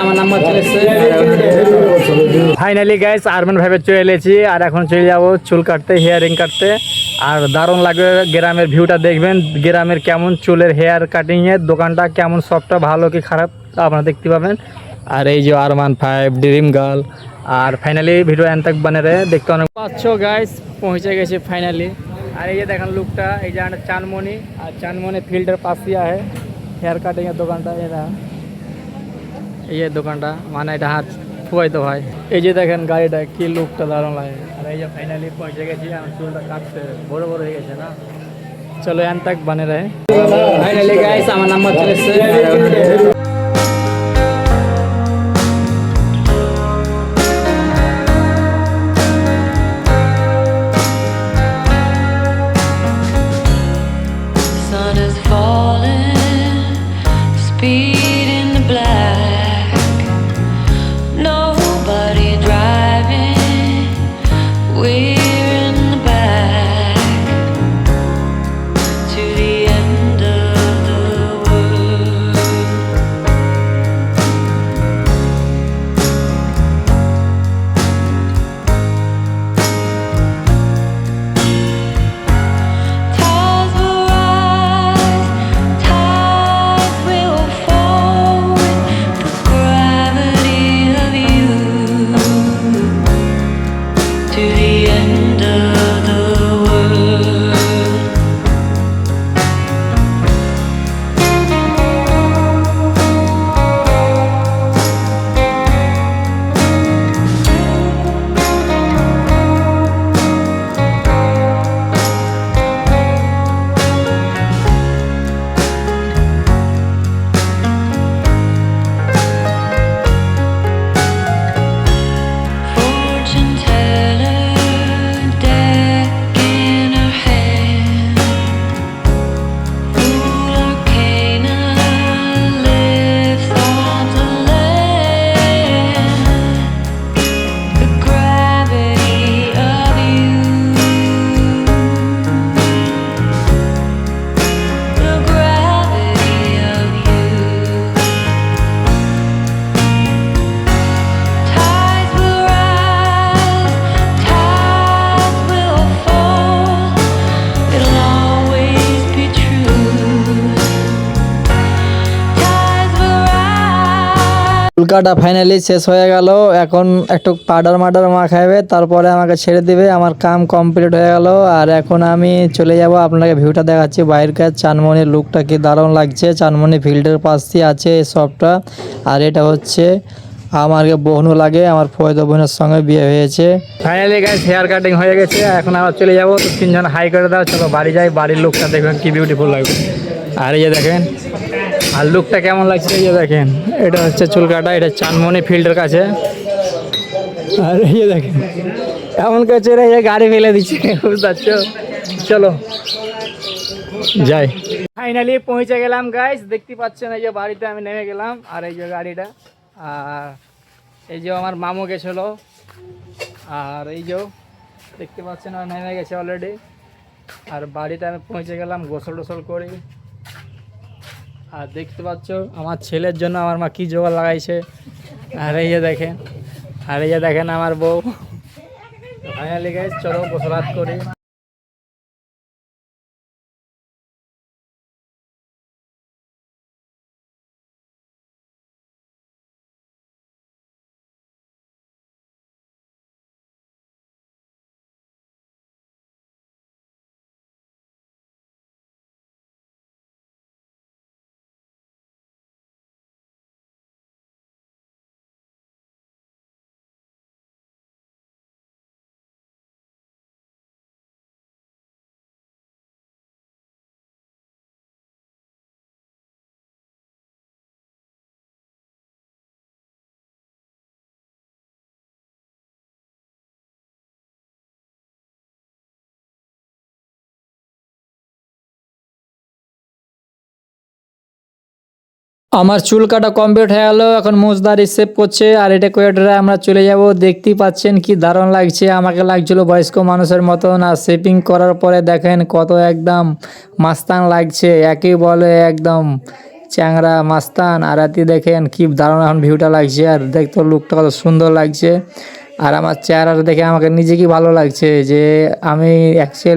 আমার নাম finally guys Arman ভাইবে চলে এসেছি আর এখন চলে যাবো চুল কাটতে, হেয়ারিং কাটতে। আর দারুণ লাগবে, গ্রামের ভিউটা দেখবেন, গ্রামের কেমন চুলের হেয়ার কাটিং এর দোকানটা কেমন, সবটা ভালো কি খারাপ আপনারা দেখতে পাবেন। আর এই যে আরমান ফাইভ ড্রিম গার্ল। আর ফাইনালি ভিডিও এন তক বনে রহে, দেখতে অনেক পাচ্ছো গাইস, পৌঁছে গেছি ফাইনালি। আর এই যে দেখেন লুকটা, এই যে চানমনি, আর চানমনি ফিল্ডের পাশে আছে হেয়ার কাটিং এর দোকানটা। এটা এই যে দোকানটা, মানে এটা হাত খুয়াই তো ভাই। এই যে দেখেন গাড়িটা, কি লুকটা দারুণ লাগে। আর এই যে ফাইনালি পৌঁছে গেছি, আমার চুলটা কাটতে বড় বড় হয়ে গেছে না। চলো এন তক বনে রহে। ফাইনালি গাইস আমার নাম্বার চলে এসেছে। Speed in the black, nobody driving, we're in the back, to the end of the world. Tides will rise, tides will fall with the gravity of you, to the end of the world. Fortune teller, deck in her hand, Fool Arcana lives on the land, the gravity of you, the gravity of you. Tides will rise, tides will fall, it'll always be true. Tides will rise. চুল কাটা finally শেষ হয়ে গেল। এখন একটু powder মাখাবে, তারপরে আমাকে ছেড়ে দিবে। আমার কাম কমপ্লিট হয়ে গেল। আর এখন আমি চলে যাব, আপনাকে ভিউটা দেখাচ্ছি বাইরের। চানমনির লুকটা কি দারুণ লাগছে। চানমনি ফিল্ডের পাশে আছে এই শপটা। আর এটা হচ্ছে আমাকে বোনও লাগে, আমার ফয়দা বোনের সঙ্গে বিয়ে হয়েছে। ফাইনালি গাইস হেয়ার কাটিং হয়ে গেছে, এখন আবার চলে যাবো। তো তিনজন হাই করে দাও, চলো বাড়ি যাই। বাড়ির লুকটা দেখবেন কি বিউটিফুল লাগবে। আর এই যে দেখেন, আর লুকটা কেমন লাগছে এই যে দেখেন। এটা হচ্ছে চুল কাটা, এটা চানমনি ফিল্ডের কাছে। আর এই যে দেখেন এমন কাছে রে, গাড়ি ফেলে দিচ্ছে, বুঝতে পারছো। চলো যাই। ফাইনালি পৌঁছে গেলাম গাইস, দেখতে পাচ্ছেন এই যে বাড়িতে আমি নেমে গেলাম। আর এই যে গাড়িটা, আর এই যে আমার মামু গেছিলো। আর এই যে দেখতে পাচ্ছেন আর নেমে গেছে অলরেডি। আর বাড়িতে আমি পৌঁছে গেলাম, গোসল টোসল করি। আর দেখতে পাচ্ছ আমার ছেলের জন্য আমার মা কি জোগাড় লাগাইছে। আর এই যে দেখেন, আর এই যে দেখেন আমার বউ। ফাইনালি গাইস চলো গোসল করি। আমার চুল কাটা কমপ্লিট হয়ে গেল, এখন মুছদারি সেভ করছে। আর এটা কোয়েটারে আমরা চলে যাব। দেখতেই পাচ্ছেন কি দারুণ লাগছে, আমাকে লাগছিল বয়স্ক মানুষের মতন। আর শেপিং করার পরে দেখেন কত একদম মাস্তান লাগছে, একেই বলে একদম চ্যাংরা মাস্তান। আর এতে দেখেন কি দারুণ এখন ভিউটা লাগছে, আর দেখতে লুকটা কত সুন্দর লাগছে। আর আমার চেহারাটা দেখে আমাকে নিজেকেই ভালো লাগছে যে আমি অ্যাকচুয়ালি